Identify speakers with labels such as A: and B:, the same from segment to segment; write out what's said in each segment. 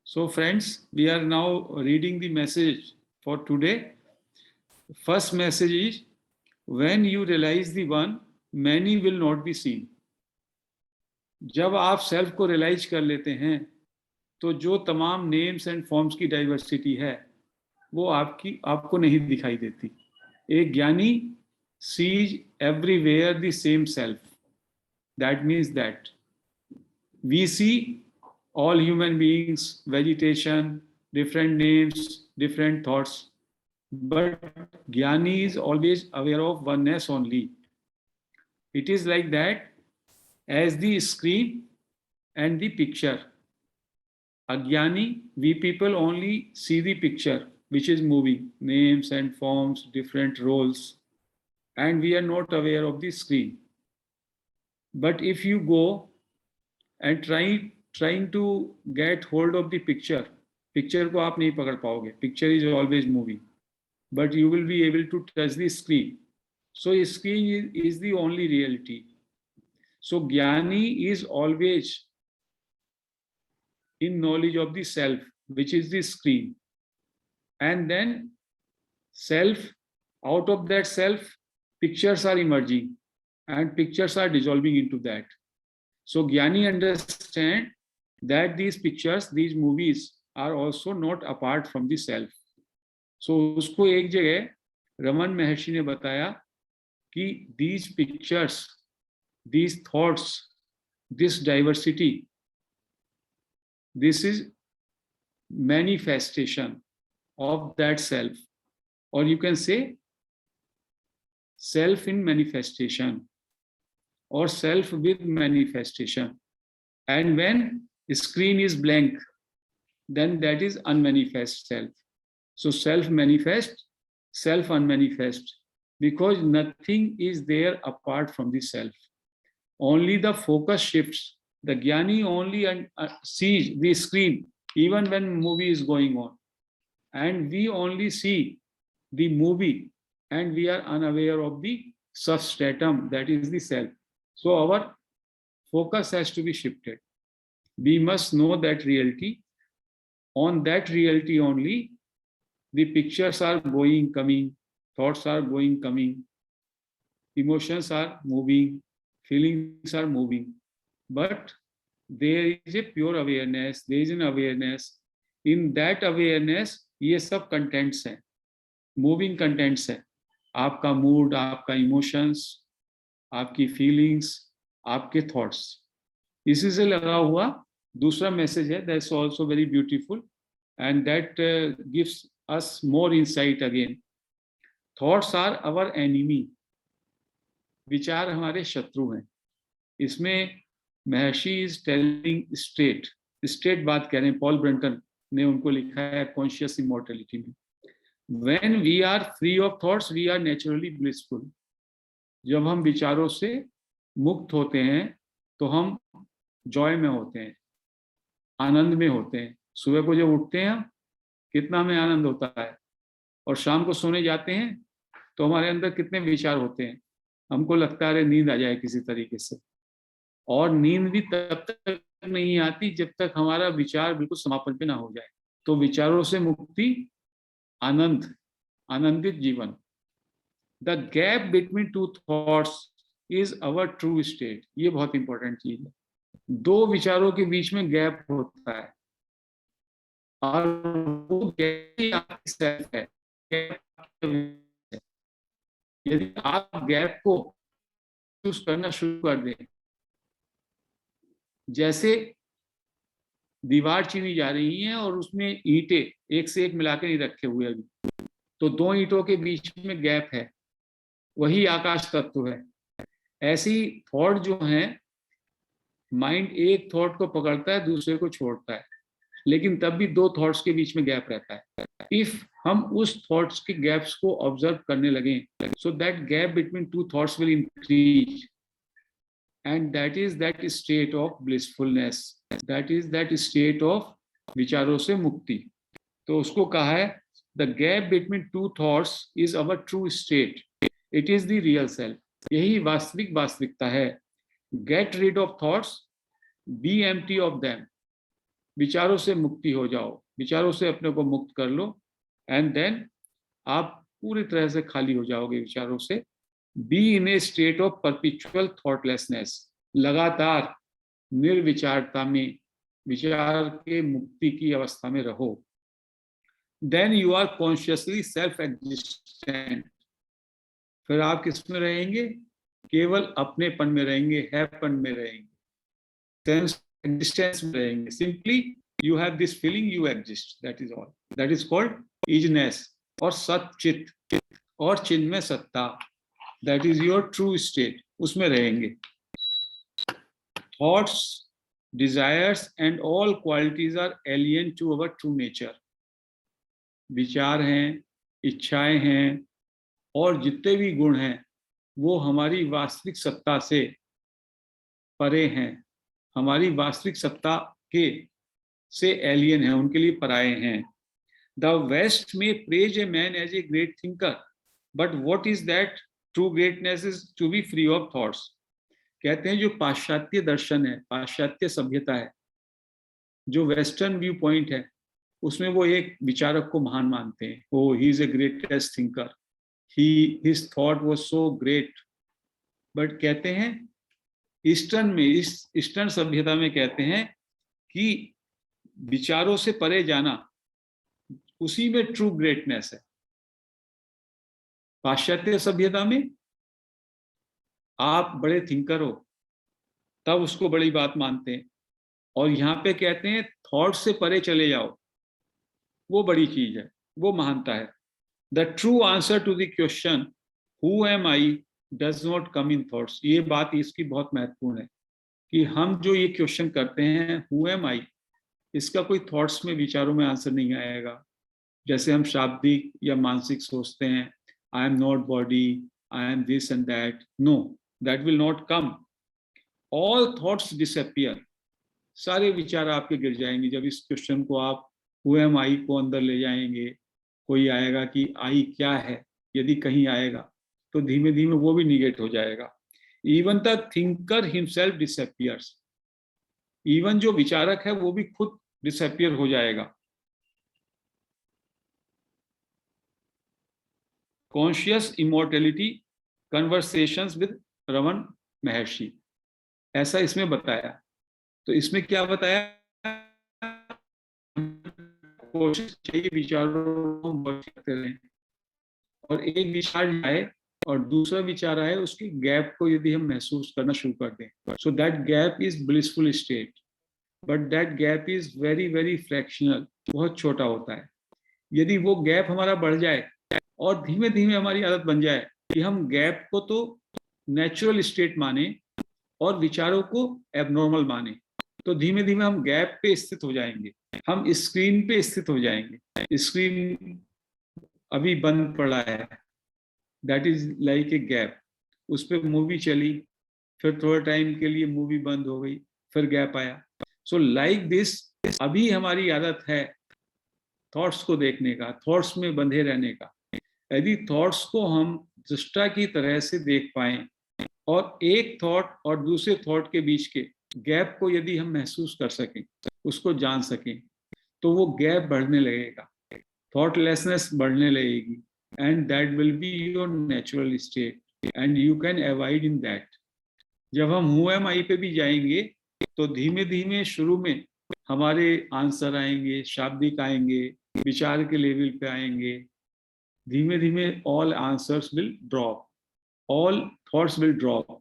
A: So friends, we are now reading the message for today. First message is, when you realize the one, many will not be seen. जब आप self को realise कर लेते हैं तो जो तमाम नेम्स एंड फॉर्म्स की डाइवर्सिटी है वो आपको नहीं दिखाई देती. एक ज्ञानी sees everywhere the same self. That means that we see all human beings, vegetation, different names, different thoughts. But Jnani is always aware of oneness only. It is like that as the screen and the picture. Ajnani, we people only see the picture which is moving, names and forms, different roles, and we are not aware of the screen. But if you go and trying to get hold of the picture, picture को आप नहीं पकड़ पाओगे. Picture is always moving, but you will be able to touch the screen. So screen is the only reality. So Jnani is always in knowledge of the self, which is the screen. And then self, out of that self, pictures are emerging and pictures are dissolving into that. So Jnani understand that these pictures, these movies are also not apart from the self. So उसको एक जगह रमन महर्षि ने बताया कि these pictures, these thoughts, this diversity, this is manifestation of that self, or you can say self in manifestation or self with manifestation. And when screen is blank, then that is unmanifest self. So self manifest, self unmanifest, because nothing is there apart from the self. Only the focus shifts. The Jnani only sees the screen even when movie is going on, and we only see the movie and we are unaware of the substratum, that is the self. So our focus has to be shifted. We must know that reality. On that reality only, the pictures are going, coming, thoughts are going, coming, emotions are moving, feelings are moving. But there is a pure awareness, there is an awareness. In that awareness, ये सब contents हैं, moving contents हैं. आपका mood, आपका emotions, आपकी feelings, आपके thoughts. इसी से लगा हुआ दूसरा message है, that's also very beautiful, and that gives us more insight again. Thoughts are our enemy. विचार हमारे शत्रु हैं. इसमें महर्षि इज टेलिंग स्टेट बात कह रहे हैं. पॉल ब्रंटन ने उनको लिखा है कॉन्शियस इमॉर्टलिटी में. When we are free of thoughts we are naturally blissful. जब हम विचारों से मुक्त होते हैं तो हम जॉय में होते हैं, आनंद में होते हैं. सुबह को जब उठते हैं हम, कितना हमें आनंद होता है, और शाम को सोने जाते हैं तो हमारे अंदर कितने विचार होते हैं. हमको लगता है अरे नींद आ जाए किसी तरीके से, और नींद भी तब तक नहीं आती जब तक हमारा विचार बिल्कुल समापन पे ना हो जाए. तो विचारों से मुक्ति, आनंद, आनंदित जीवन. The gap between two thoughts is our true state. ये बहुत इंपॉर्टेंट चीज है. दो विचारों के बीच में गैप होता है, और वो गैप आपकी सेल्फ है. यदि आप गैप को चूज करना शुरू कर दें, जैसे दीवार चीनी जा रही है और उसमें ईंटें एक से एक मिला के नहीं रखे हुए अभी, तो दो ईंटों के बीच में गैप है, वही आकाश तत्व है. ऐसी थॉट जो है, माइंड एक थॉट को पकड़ता है, दूसरे को छोड़ता है, लेकिन तब भी दो थॉट्स के बीच में गैप रहता है. इफ हम उस थॉट्स के गैप्स को ऑब्जर्व करने लगे, so that gap between two thoughts will increase, and that is that state of blissfulness, that is that state of विचारों से मुक्ति. तो उसको कहा है the gap between two thoughts is our true state, it is the real self. यही वास्तविक वास्तविकता है. Get rid of thoughts, be empty of them, विचारों से मुक्ति हो जाओ, विचारों से अपने को मुक्त कर लो, एंड देन आप पूरी तरह से खाली हो जाओगे विचारों से। Be in A state of perpetual thoughtlessness, लगातार निर्विचारता में, विचार के मुक्ति की अवस्था में रहो। Then you are consciously self existent, फिर आप किस में रहेंगे? केवल अपनेपन में रहेंगे, हैपन में रहेंगे, सेंस एग्जिस्टेंस में रहेंगे। Simply you have this feeling you exist, that is all, that is called isness और सच्चित और चिन्मय सत्ता, that is your true state, उसमें रहेंगे। Thoughts, desires and all qualities are alien to our true nature. विचार हैं, इच्छाएं हैं और जितने भी गुण हैं वो हमारी वास्तविक सत्ता से परे हैं, हमारी वास्तविक सत्ता के से एलियन है, उनके लिए पराये हैं। द वेस्ट में praise a man as a great thinker, but what is that? True greatness is to be free of thoughts. कहते हैं जो पाश्चात्य दर्शन है, पाश्चात्य सभ्यता है, जो वेस्टर्न व्यू पॉइंट है, उसमें वो एक विचारक को महान मानते हैं, oh he is a greatest thinker, his thought was so great. But कहते हैं ईस्टर्न में, इस ईस्टर्न सभ्यता में कहते हैं कि विचारों से परे जाना, उसी में ट्रू ग्रेटनेस है। पाश्चात्य सभ्यता में आप बड़े थिंकर हो तब उसको बड़ी बात मानते हैं, और यहाँ पे कहते हैं थॉट से परे चले जाओ, वो बड़ी चीज है, वो महानता है। The true answer to the question who am I does not come in thoughts, ये बात इसकी बहुत महत्वपूर्ण है कि हम जो ये क्वेश्चन करते हैं हु एम आई, इसका कोई थॉट्स में, विचारों में आंसर नहीं आएगा। जैसे हम शाब्दिक या मानसिक सोचते हैं, I am not body, I am this and that, no, that will not come. All thoughts disappear, सारे विचार आपके गिर जाएंगे जब इस क्वेश्चन को आप हु एम आई को अंदर ले जाएंगे। कोई आएगा कि आई क्या है, यदि कहीं आएगा तो धीमे धीमे वो भी निगेट हो जाएगा। Even the thinker himself disappears, even जो विचारक है वो भी खुद डिसअपियर हो जाएगा। Conscious immortality conversations with Raman महर्षि, ऐसा इसमें बताया। तो इसमें क्या बताया? कोशिश चाहिए विचारों को बढ़ते रहें, और एक विचार आए और दूसरा विचार आए, उसकी गैप को यदि हम महसूस करना शुरू कर दें, so that gap is blissful state, but that gap is very very fractional, बहुत छोटा होता है। यदि वो गैप हमारा बढ़ जाए और धीमे धीमे हमारी आदत बन जाए कि हम गैप को तो नेचुरल स्टेट माने और विचारों को एबनॉर्मल माने, तो धीमे धीमे हम गैप पे स्थित हो जाएंगे, हम स्क्रीन पे स्थित हो जाएंगे। स्क्रीन अभी बंद पड़ा है, that is like a gap, उस पर मूवी चली, फिर थोड़े टाइम के लिए मूवी बंद हो गई, फिर गैप आया। सो लाइक दिस, अभी हमारी आदत है थॉट्स को देखने का, थॉट्स में बंधे रहने का। यदि थॉट्स को हम दृष्टा की तरह से देख पाएं और एक थॉट और दूसरे थॉट के बीच के गैप को यदि हम महसूस कर सकें, उसको जान सकें, तो वो गैप बढ़ने लगेगा, थॉटलेसनेस बढ़ने लगेगी, and that will be your natural state and you can avoid in that. जब हम हु एम आई पे भी जाएंगे तो धीमे धीमे शुरू में हमारे आंसर आएंगे, शाब्दिक आएंगे, विचार के लेवल पे आएंगे, धीमे धीमे all answers will drop, all thoughts will drop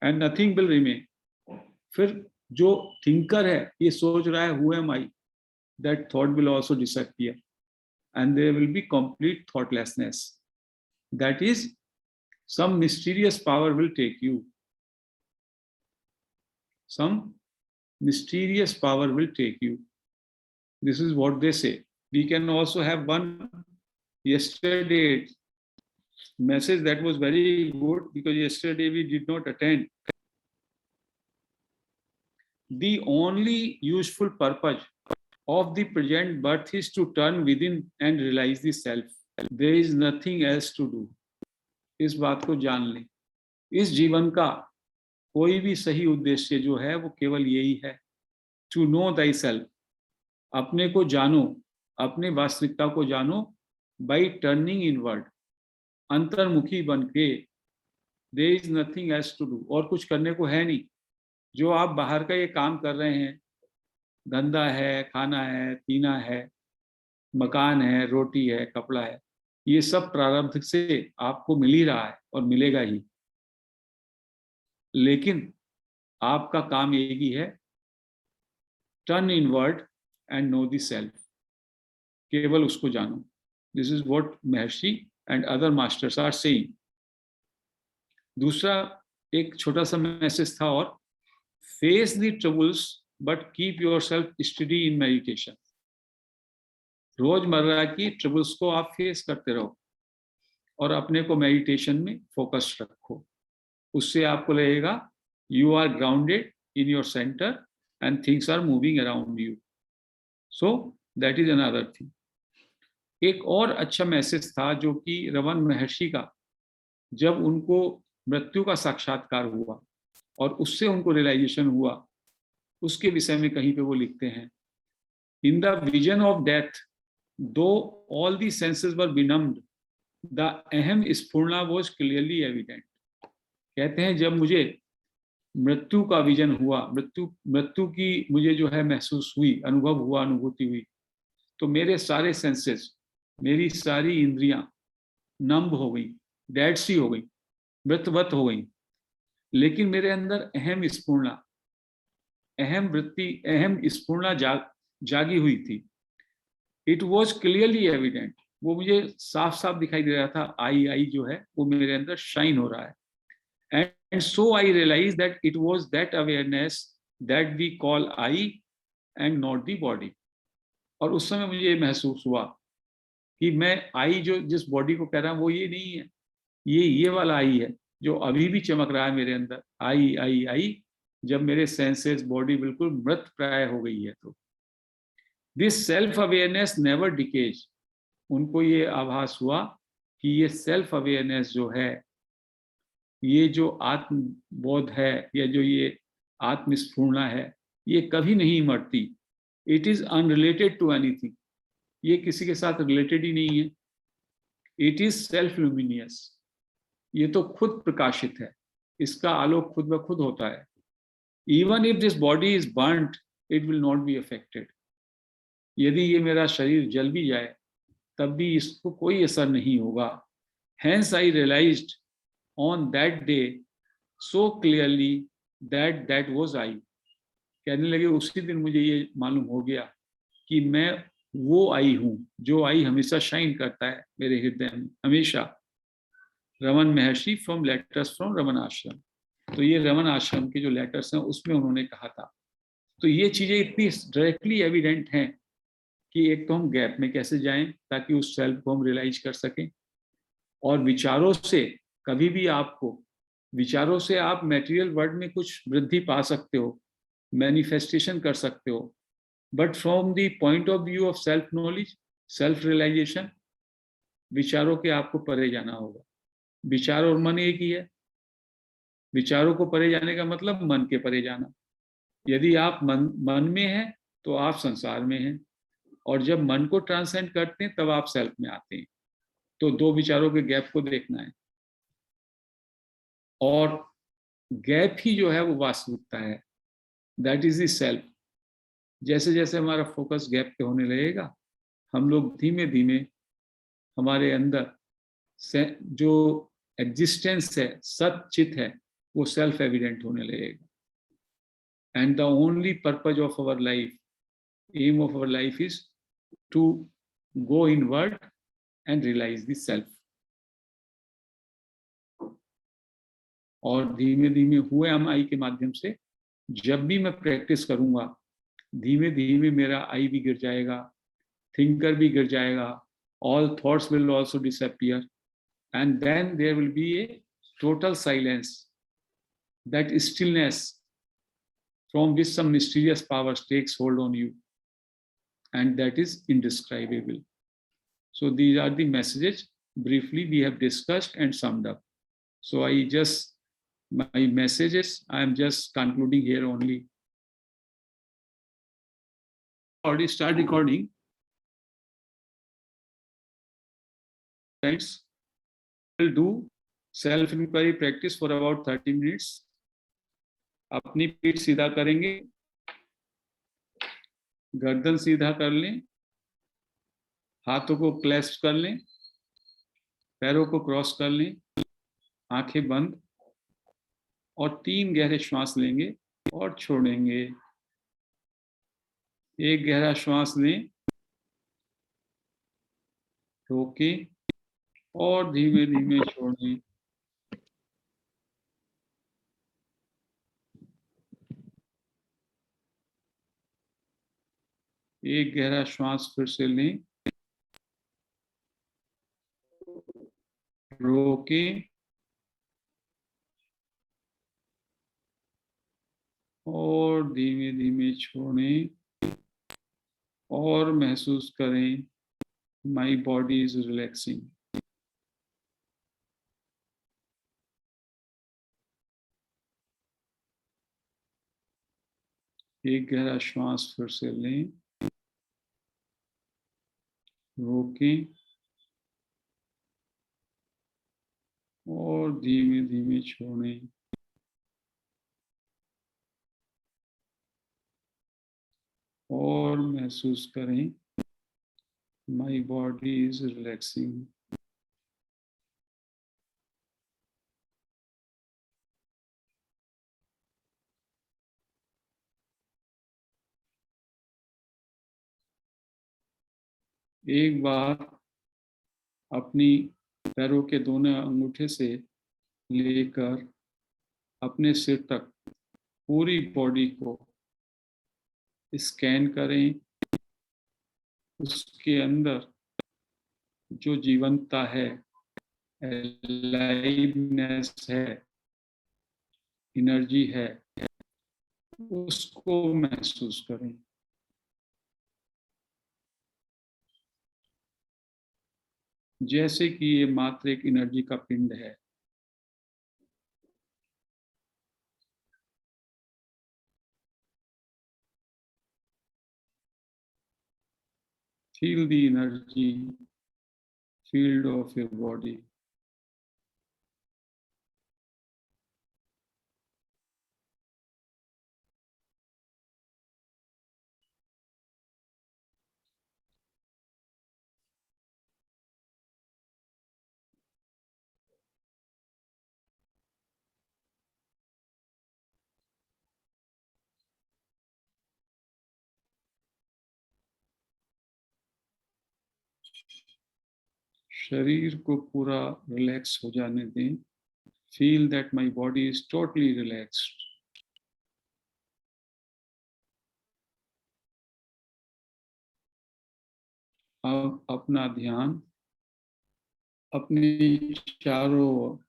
A: and nothing will remain. फिर जो थिंकर है ये सोच रहा है who am I, that thought will also disappear and there will be complete thoughtlessness. That is, some mysterious power will take you. Some mysterious power will take you. This is what they say. We can also have one yesterday message that was very good, because yesterday we did not attend. The only useful purpose of the present birth is to turn within and realize the self. There is nothing else to do. इस बात को जान लें, इस जीवन का कोई भी सही उद्देश्य जो है वो केवल यही है, to know thyself, अपने को जानो, अपने वास्तविकता को जानो बाई टर्निंग इनवर्ड, अंतर्मुखी बन के। There is nothing else to do, और कुछ करने को है नहीं। जो आप बाहर का ये काम कर रहे हैं, धंधा है, खाना है, पीना है, मकान है, रोटी है, कपड़ा है, ये सब प्रारब्ध से आपको मिल ही रहा है और मिलेगा ही। लेकिन आपका काम एक ही है, turn inward and know the self, केवल उसको जानो। This is what Maharshi and other masters are saying. दूसरा एक छोटा सा मैसेज था, और face the troubles but keep yourself steady in meditation. रोजमर्रा की ट्रबल्स को आप फेस करते रहो और अपने को मेडिटेशन में फोकस रखो। उससे आपको लगेगा you are grounded in your centre and things are moving around you. So that is another thing. एक और अच्छा मैसेज था जो कि रमन महर्षि का, जब उनको मृत्यु का साक्षात्कार हुआ और उससे उनको रियलाइजेशन हुआ, उसके विषय में कहीं पे वो लिखते हैं, in the vision of death though all the senses were benumbed, द अहम स्फुरना वाज क्लियरली एविडेंट। कहते हैं जब मुझे मृत्यु का विजन हुआ, मृत्यु की मुझे जो है महसूस हुई, अनुभव हुआ, अनुभूति हुई, तो मेरे सारे सेंसेस, मेरी सारी इंद्रियां नम्ब हो गई, डेड सी हो गई, मृतवत हो गई। लेकिन मेरे अंदर अहम स्फुरना, अहम वृत्ति, अहम स्फुरना जागी हुई थी। इट वॉज क्लियरली एविडेंट, वो मुझे साफ साफ दिखाई दे रहा था, आई जो है वो मेरे अंदर शाइन हो रहा है। And so I realise that it was that awareness that we call I and not the body. और उस समय मुझे ये महसूस हुआ कि मैं आई, जो जिस बॉडी को कह रहा हूँ, वो ये नहीं है, ये वाला आई है जो अभी भी चमक रहा है मेरे अंदर। आई आई आई, जब मेरे सेंसेस, बॉडी बिल्कुल मृत प्राय हो गई है। तो this self awareness never decays, उनको ये आभास हुआ कि ये सेल्फ अवेयरनेस जो है, ये जो आत्मबोध है, या जो ये आत्मस्फूर्णा है, ये कभी नहीं मरती। It is unrelated to anything, ये किसी के साथ रिलेटेड ही नहीं है। इट इज सेल्फ लुमिनियस, ये तो खुद प्रकाशित है, इसका आलोक खुद ब खुद होता है। Even if this body is burned it will not be affected, यदि ये मेरा शरीर जल भी जाए तब भी इसको कोई असर नहीं होगा। Hence I realized on that day so clearly that that was I। कहने लगे उसी दिन मुझे ये मालूम हो गया कि मैं वो आई हूँ, जो आई हमेशा शाइन करता है मेरे हृदय में हमेशा। रमन महर्षि फ्रॉम लेटर्स फ्रॉम रमन आश्रम। तो ये रमन आश्रम के जो लेटर्स हैं उसमें उन्होंने कहा था। तो ये चीजें इतनी डायरेक्टली एविडेंट हैं कि एक तो हम गैप में कैसे जाएं ताकि उस सेल्फ को हम रियलाइज कर सकें, और विचारों से कभी भी आपको, विचारों से आप मटेरियल वर्ल्ड में कुछ वृद्धि पा सकते हो, मैनिफेस्टेशन कर सकते हो, but from the point of view of self knowledge, self realisation, विचारों के आपको परे जाना होगा। विचार और मन एक ही है। विचारों को परे जाने का मतलब मन के परे जाना। यदि आप मन में हैं तो आप संसार में हैं, और जब मन को ट्रांसेंड करते हैं तब आप सेल्फ में आते हैं। तो दो विचारों के गैप को देखना है, और गैप ही जो है वो वास्तविकता है, दैट इज द सेल्फ। जैसे जैसे हमारा फोकस गैप पे होने लगेगा, हम लोग धीमे धीमे हमारे अंदर से जो एग्जिस्टेंस है, सचित है, वो सेल्फ एविडेंट होने लगेगा। And the only purpose of our life, aim of our life is to go inward and realise the self. और धीमे धीमे हुए हम आई के माध्यम से जब भी मैं प्रैक्टिस करूंगा, धीमे धीमे मेरा आई भी गिर जाएगा, थिंकर भी गिर जाएगा, all thoughts will also disappear, and then there will be a total silence, that stillness from which some mysterious power takes hold on you, and that is indescribable. So these are the messages briefly we have discussed and summed up. So my messages, I am just concluding here only. already start recording. Friends, we'll do self-inquiry practice for about 30 minutes. अपनी पीठ सीधा करेंगे, गर्दन सीधा कर लें, हाथों को क्लैस्प कर लें, पैरों को क्रॉस कर लें, आंखें बंद और 3 गहरे श्वास लेंगे और छोड़ेंगे। एक गहरा श्वास लें, रोकें और धीमे धीमे छोड़ें। एक गहरा श्वास फिर से लें, रोकें और धीमे धीमे छोड़ें और महसूस करें माई बॉडी इज रिलैक्सिंग। एक गहरा श्वास फिर से लें, रोकें और धीमे धीमे छोड़ें। और महसूस करें माई बॉडी इज रिलैक्सिंग। एक बार अपनी पैरों के दोनों अंगूठे से लेकर अपने सिर तक पूरी बॉडी को स्कैन करें। उसके अंदर जो जीवंतता है, लाइवनेस है, एनर्जी है, उसको महसूस करें। जैसे कि ये मात्र एक एनर्जी का पिंड है। Feel the energy field of your body. शरीर को पूरा रिलैक्स हो जाने दें। Feel that my body is totally relaxed. अब अपना ध्यान अपने चारों ओर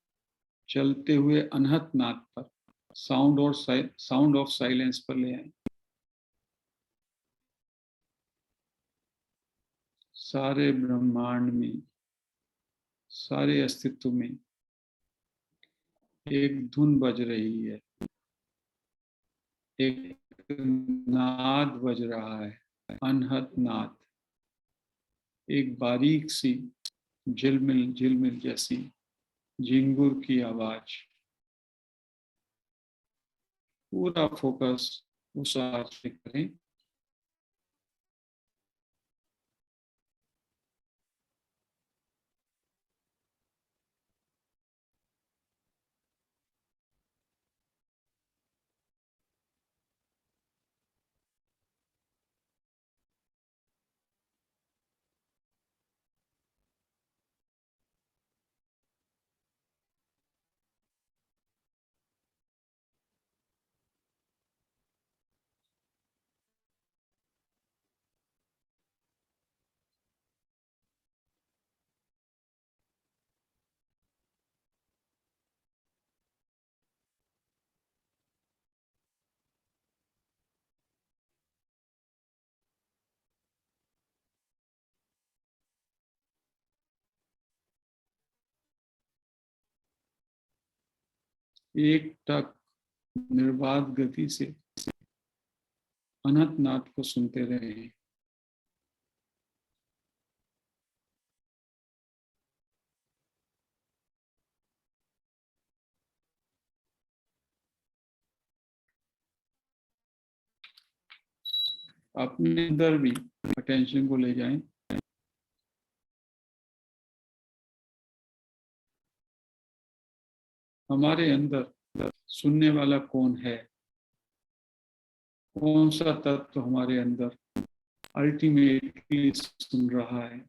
A: चलते हुए अनहत नाद पर, साउंड ऑफ साइलेंस पर ले आए। सारे ब्रह्मांड में, सारे अस्तित्व में एक धुन बज रही है, एक नाद बज रहा है, अनहत नाद। एक बारीक सी झिलमिल झिलमिल जैसी झिंगुर की आवाज। पूरा फोकस उस आवाज पे करें। एक टक निर्बाध गति से अनंत नाद को सुनते रहे। अपने अंदर भी अटेंशन को ले जाएं। हमारे अंदर सुनने वाला कौन है, कौन सा तत्व हमारे अंदर अल्टीमेटली सुन रहा है।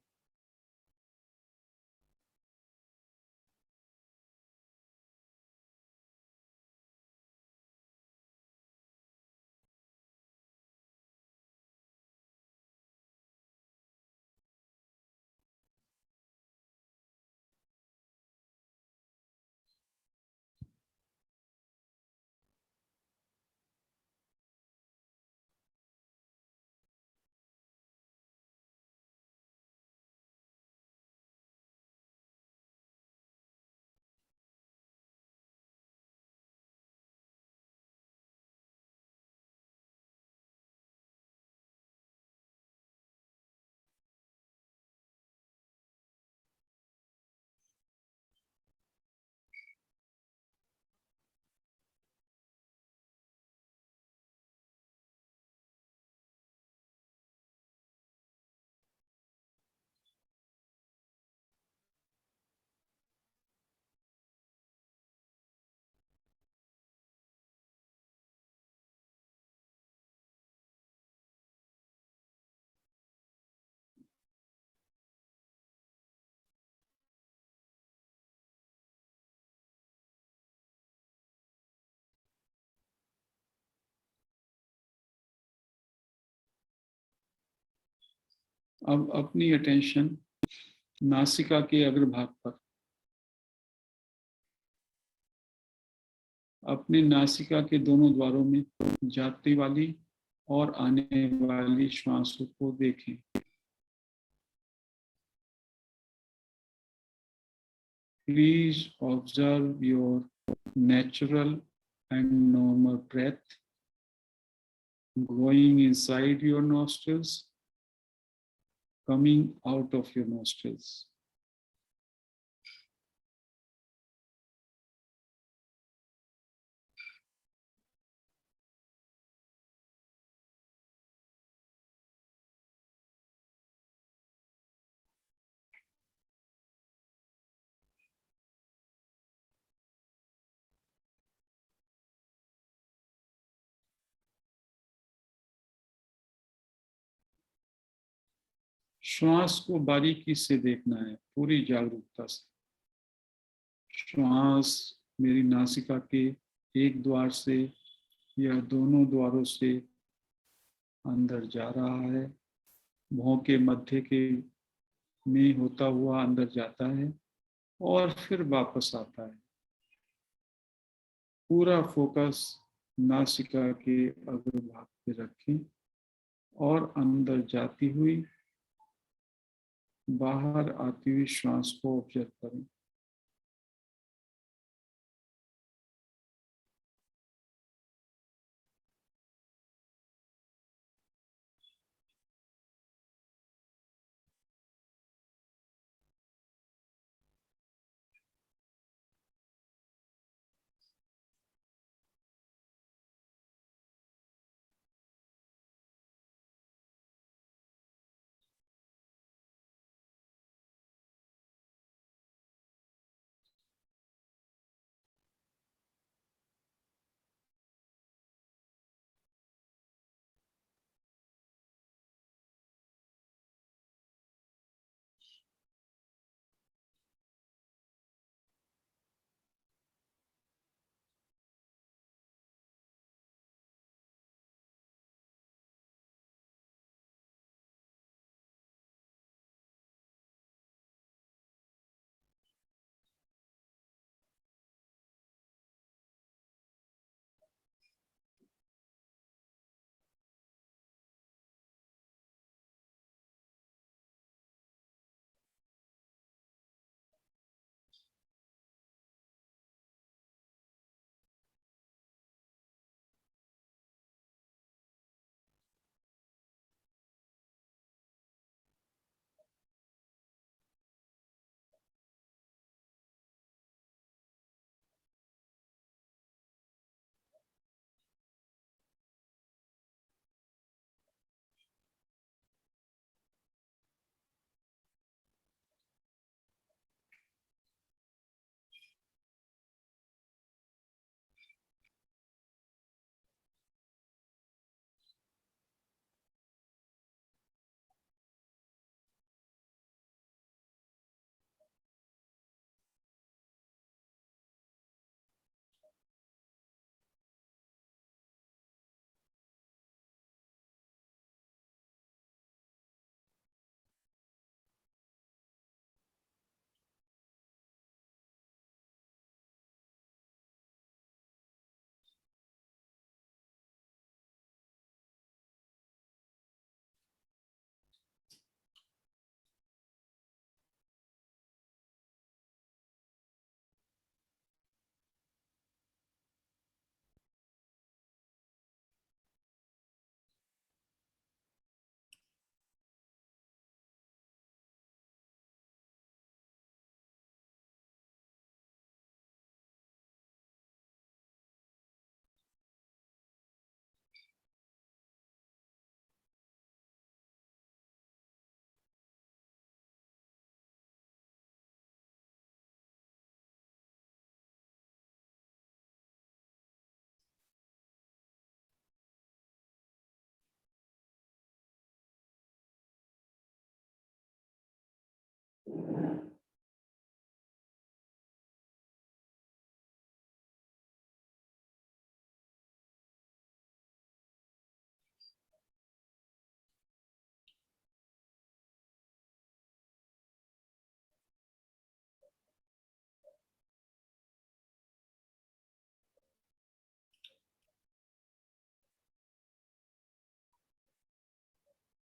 A: अब अपनी अटेंशन नासिका के अग्रभाग पर, अपने नासिका के दोनों द्वारों में जाती वाली और आने वाली श्वासों को देखें। Please observe your natural and normal breath going inside your nostrils, coming out of your nostrils. श्वास को बारीकी से देखना है, पूरी जागरूकता से। श्वास मेरी नासिका के एक द्वार से या दोनों द्वारों से अंदर जा रहा है, भौं के मध्य के में होता हुआ अंदर जाता है और फिर वापस आता है। पूरा फोकस नासिका के अग्रभाग पे रखें और अंदर जाती हुई बाहर आती हुई श्वास को ऑब्जर्व करें।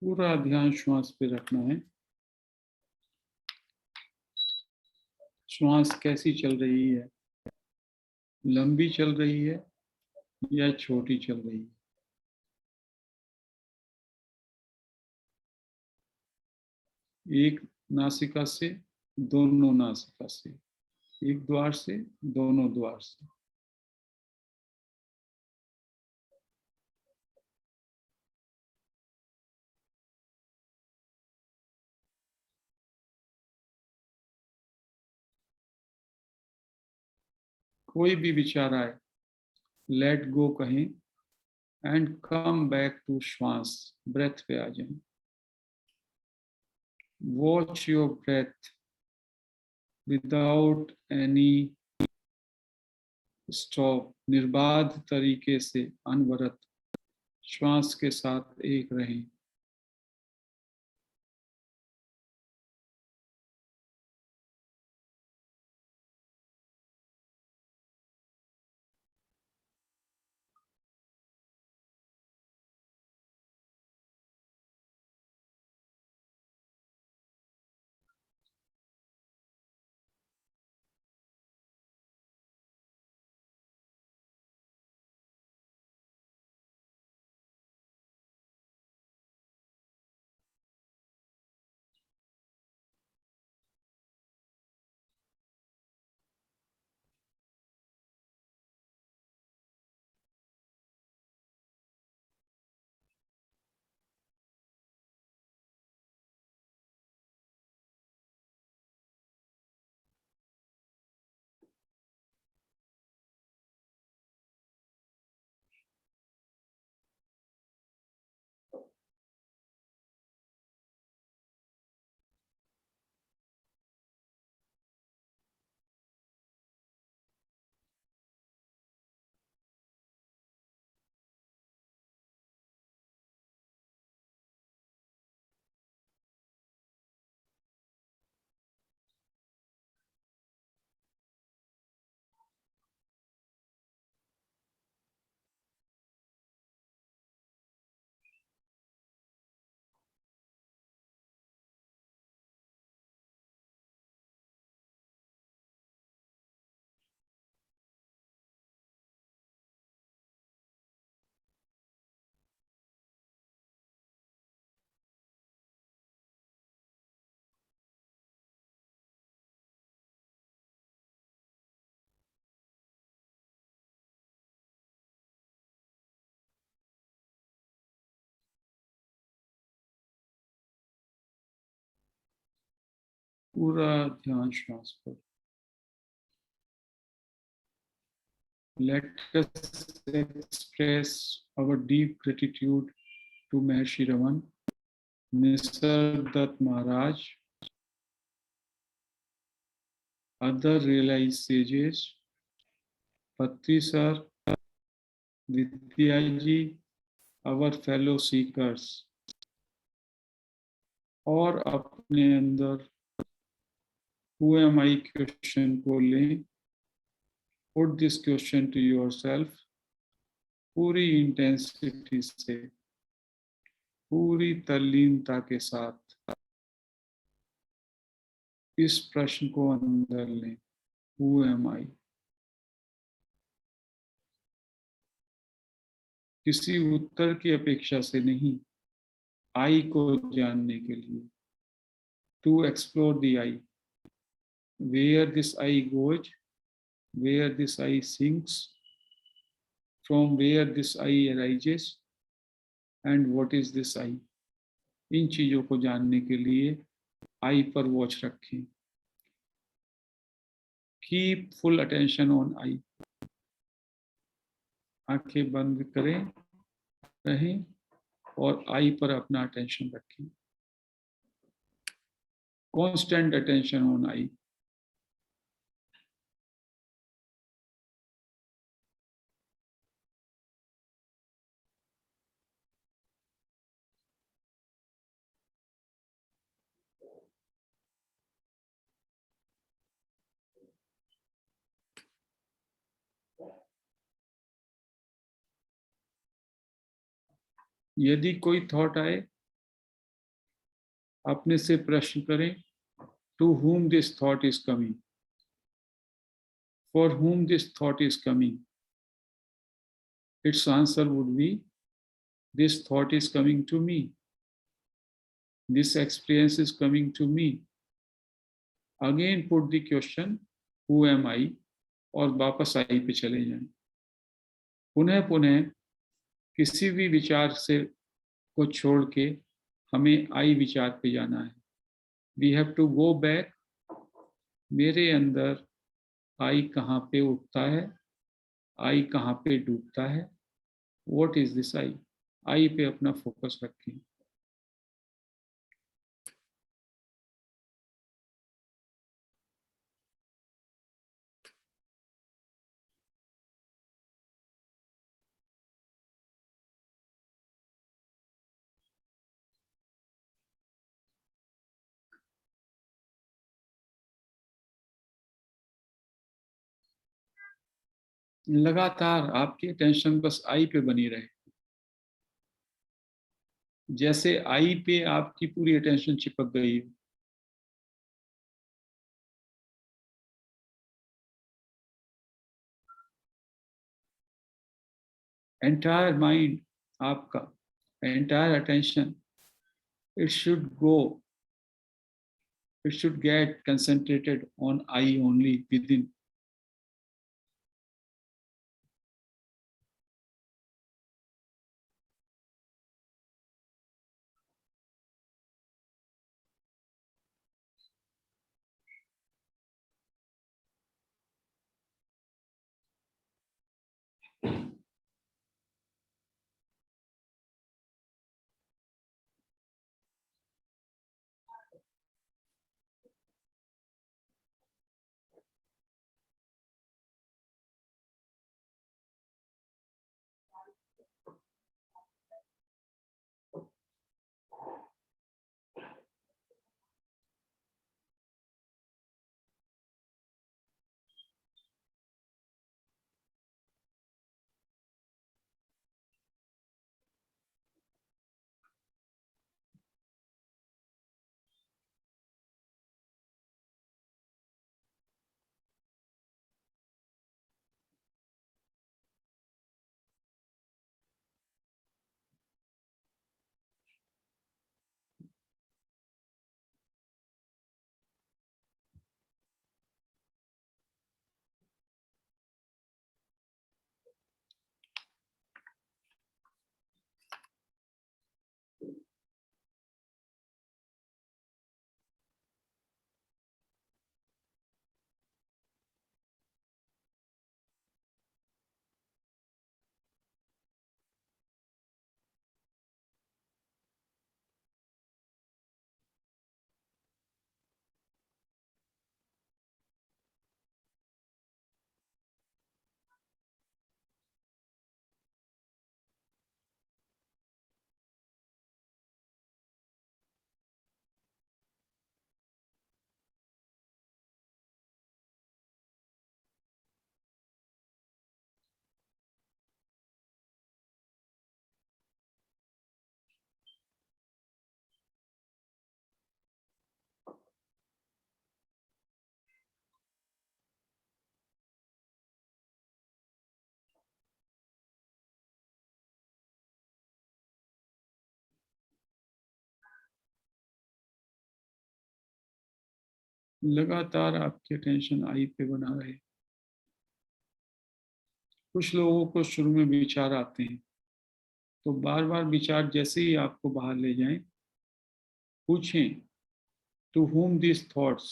A: पूरा ध्यान श्वास पे रखना है। श्वास कैसी चल रही है, लंबी चल रही है या छोटी चल रही है। एक नासिका से, दोनों नासिका से, एक द्वार से, दोनों द्वार से। कोई भी विचार आए, लेट गो कहें एंड कम बैक टू श्वास, ब्रेथ पे आ जाएं। Watch your breath without any stop, निर्बाध तरीके से अनवरत श्वास के साथ एक रहें। पूरा ध्यान श्वास पर। Let us express our deep gratitude to Maharishi Raman, Nisargadatta Maharaj, other realized sages, Patri Sir, Vidyaji, our fellow seekers, और अपने अंदर who am I क्वेश्चन को लें। Put this question to yourself पूरी इंटेंसिटी से, पूरी तल्लीनता के साथ इस प्रश्न को अंदर लें, Who am I? किसी उत्तर की अपेक्षा से नहीं, आई को जानने के लिए। To explore the I, where this I goes, where this I sinks, from where this I arises and what is this I. इन चीजों को जानने के लिए आई पर वॉच रखें। Keep full attention on I. आंखें बंद करें, रहें और आई पर अपना अटेंशन रखें। कांस्टेंट अटेंशन ऑन आई। यदि कोई थॉट आए अपने से प्रश्न करें, to whom this thought is coming, for whom this thought is coming. Its answer would be, this thought is coming to me, this experience is coming to me. Again put the question, who am I, और वापस आई पे चले जाएं. पुनः पुनः किसी भी विचार से को छोड़ के हमें आई विचार पे जाना है. We have to go back. मेरे अंदर आई कहाँ पे उठता है, आई कहाँ पे डूबता है, व्हाट इज दिस आई. आई पे अपना फोकस रखें. लगातार आपकी अटेंशन बस आई पे बनी रहे. जैसे आई पे आपकी पूरी अटेंशन चिपक गई. एंटायर माइंड आपका, entire attention, it should go, it should get concentrated on I only within. लगातार आपकी अटेंशन आई पे बना रहे. कुछ लोगों को शुरू में विचार आते हैं, तो बार बार विचार जैसे ही आपको बाहर ले जाएं, पूछें, to whom these thoughts.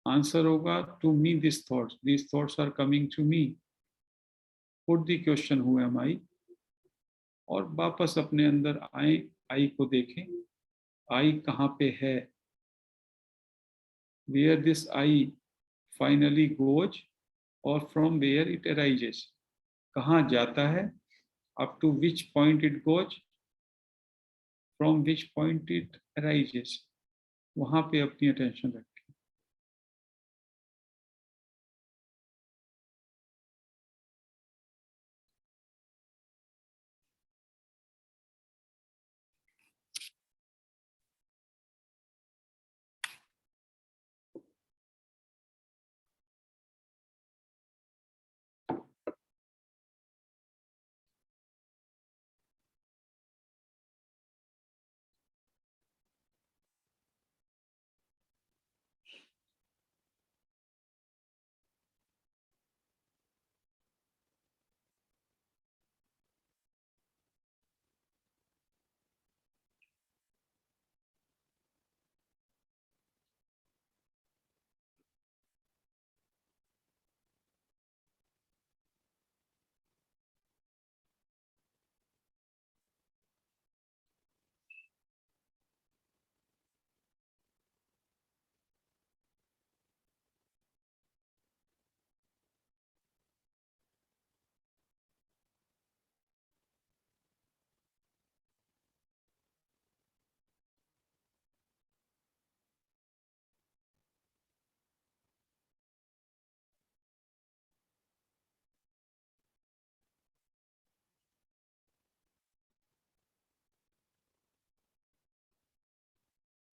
A: Answer होगा, to me these thoughts are coming to me. Put the question, who am I. और वापस अपने अंदर आए, आई को देखें, आई कहाँ पे है, where this I finally goes or from where it arises. कहाँ जाता है, up to which point it goes, from which point it arises. वहाँ पे अपनी अटेंशन रखें.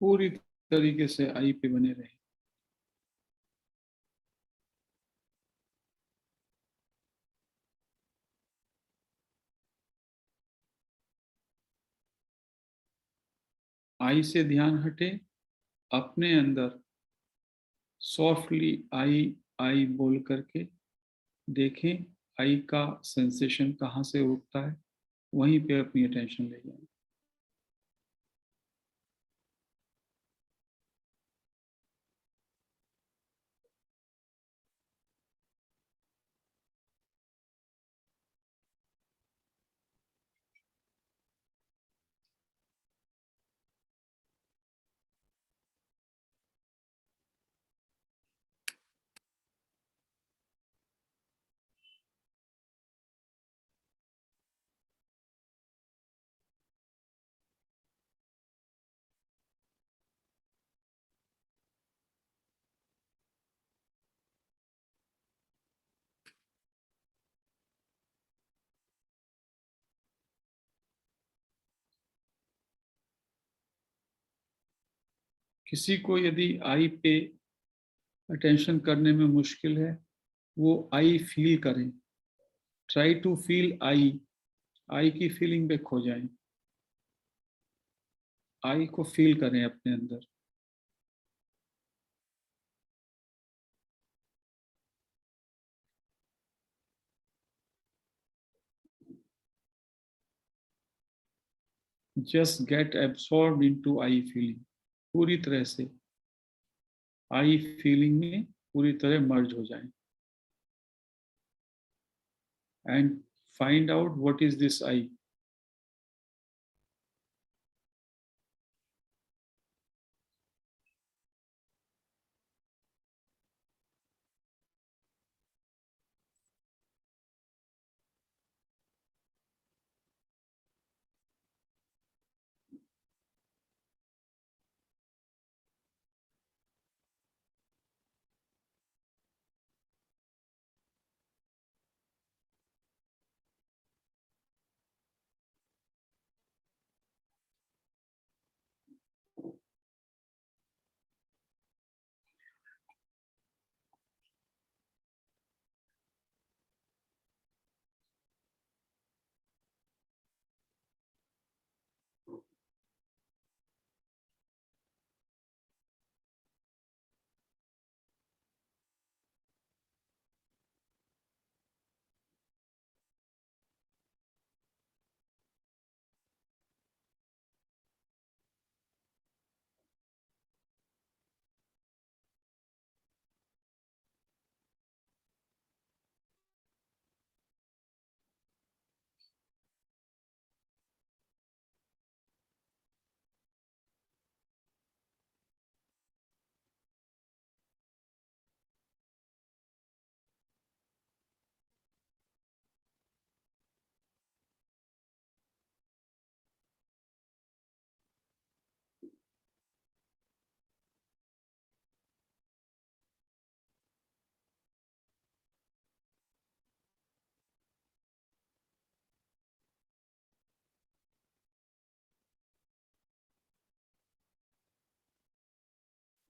A: पूरी तरीके से आई पे बने रहे। आई से ध्यान हटे, अपने अंदर सॉफ्टली आई आई बोल करके देखें, आई का सेंसेशन कहाँ से उठता है, वहीं पे अपनी अटेंशन ले जाएं। किसी को यदि आई पे अटेंशन करने में मुश्किल है, वो आई फील करें। ट्राई टू फील आई, आई की फीलिंग पे खो जाएं, आई को फील करें अपने अंदर। Just get absorb into I feeling, पूरी तरह से आई फीलिंग में पूरी तरह मर्ज हो जाएं। And find out what is this I.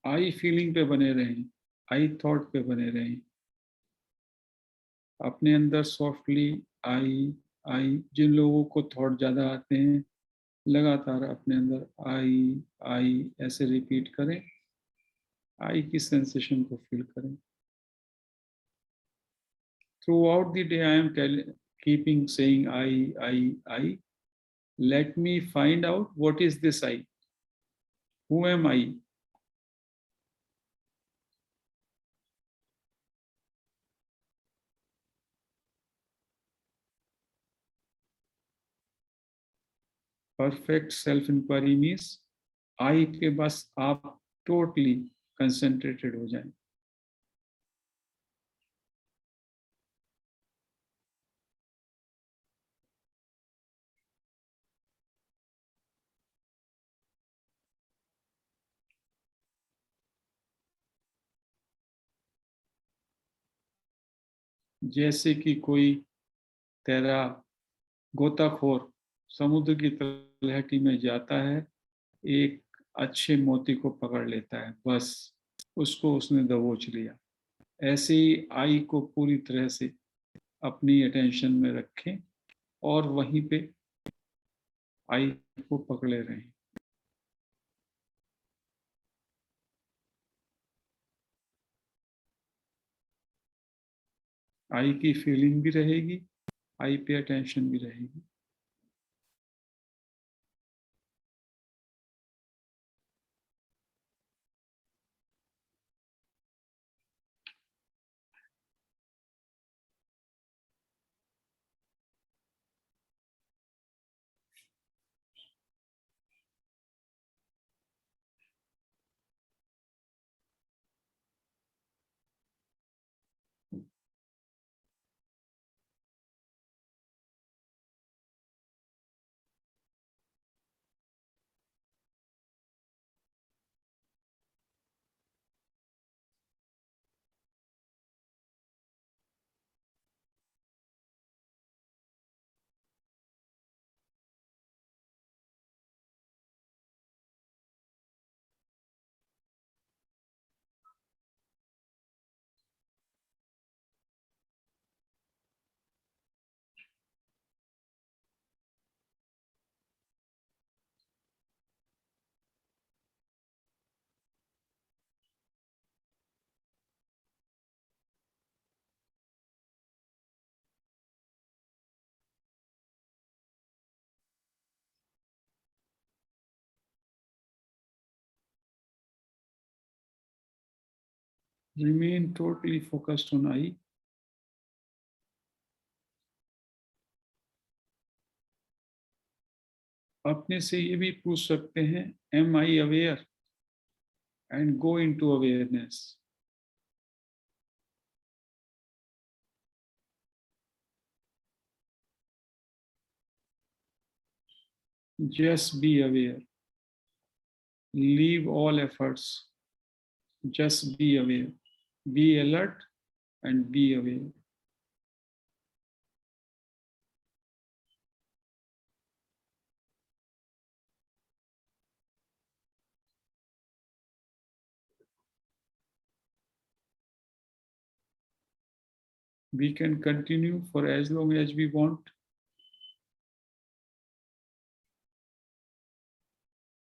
A: I feeling पे बने रहें, आई थॉट पे बने रहें, अपने अंदर सॉफ्टली आई आई। जिन लोगों को थॉट ज्यादा आते हैं, लगातार अपने अंदर आई ऐसे रिपीट करें, आई की सेंसेशन को फील करें। Throughout the day, I am keeping saying I. Let me find out what is this I. Who am I? Perfect self-inquiry means I पे बस आप totally concentrated हो जाएं। जैसे कि कोई तैरा गोताखोर समुद्र की तलहटी में जाता है, एक अच्छे मोती को पकड़ लेता है, बस उसको उसने दबोच लिया। ऐसे ही आई को पूरी तरह से अपनी अटेंशन में रखें और वहीं पे आई को पकड़े रहें। आई की फीलिंग भी रहेगी, आई पे अटेंशन भी रहेगी। Remain totally focused on I. अपने से ये भी पूछ सकते हैं, am I aware, and go into awareness. Just be aware. Leave all efforts. Just be aware. Be alert and be aware. We can continue for as long as we want.